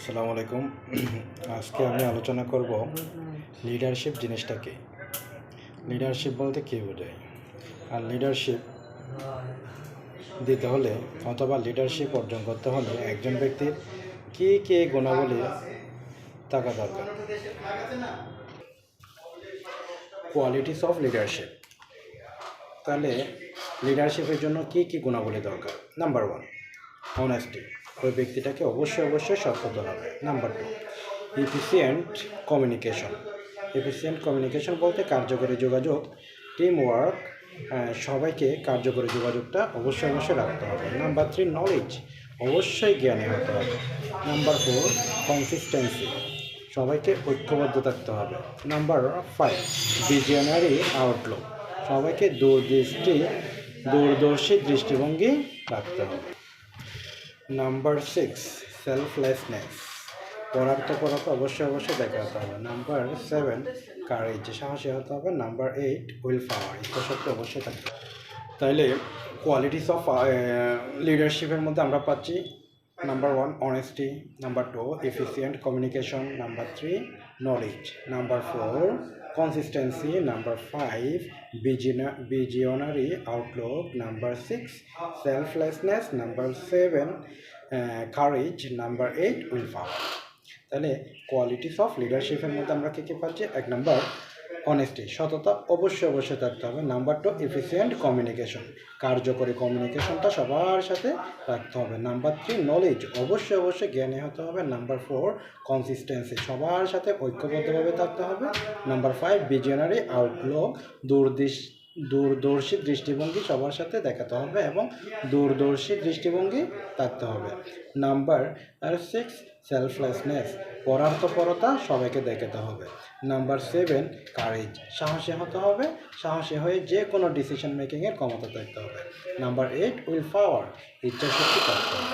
আসসালামু আলাইকুম। আজকে আমি আলোচনা করব লিডারশিপ জিনিসটা কি। লিডারশিপ বলতে কী বোঝায়, আর লিডারশিপ দিতে হলে অথবা লিডারশিপ অর্জন করতে হলে একজন ব্যক্তির কী কী গুণাবলী থাকা দরকার। Qualities of leadership. তাহলে লিডারশিপের জন্য কী কী গুণাবলী দরকার? Number 1, honesty. ওই ব্যক্তিটাকে অবশ্যই সৎ হতে হবে। Number 2, efficient communication. Efficient communication বলতে কার্যকরী যোগাযোগ, টিম ওয়ার্ক, সবাইকে কার্যকরী যোগাযোগটা অবশ্যই রাখতে হবে। Number 3, knowledge. অবশ্যই জ্ঞানী হতে হবে। Number 4, consistency. সবাইকে ঐক্যবদ্ধ থাকতে হবে। Number 5, visionary outlook. সবাইকে দূরদর্শী দৃষ্টিভঙ্গি রাখতে হবে। Number 6, selflessness. পরার্থপরতা অবশ্যই দেখাতে হবে। Number 7, courage. সাহসী হতে হবে। নাম্বার 8, উইল পাওয়ার। ইচ্ছাশক্তি অবশ্যই থাকতে হবে। তাইলে কোয়ালিটিস অফ লিডারশিপের মধ্যে আমরা পাচ্ছি number 1, honesty. Number 2, efficient communication. Number 3, knowledge. Number 4, consistency. Number 5, visionary outlook. Number 6, selflessness. Number 7, courage. Number 8, will power. তাহলে কোয়ালিটিস অফ লিডারশিপের মধ্যে আমরা কী কী পাচ্ছি? 1 নাম্বার, অনেস্টি, সততা অবশ্যই থাকতে হবে। নাম্বার 2, এফিসিয়েন্ট কমিউনিকেশন, কার্যকরী কমিউনিকেশনটা সবার সাথে রাখতে হবে। নাম্বার 3, নলেজ, অবশ্যই জ্ঞানী হতে হবে। নাম্বার 4, কনসিস্টেন্সি, সবার সাথে ঐক্যবদ্ধভাবে থাকতে হবে। নাম্বার 5, ভিজিয়নারি আউটলুক, দূরদর্শী দৃষ্টিভঙ্গি সবার সাথে দেখাতে হবে এবং দূরদর্শী দৃষ্টিভঙ্গি থাকতে হবে। নাম্বার 6, সেলফলেসনেস, পরার্থপরতা সবাইকে দেখাতে হবে। নাম্বার 7, কারেজ, সাহসী হতে হবে। সাহসী হয়ে যে কোনো ডিসিশন মেকিংয়ের ক্ষমতা থাকতে হবে। নাম্বার 8, উইল পাওয়ার, ইচ্ছাশক্তি থাকতে হবে।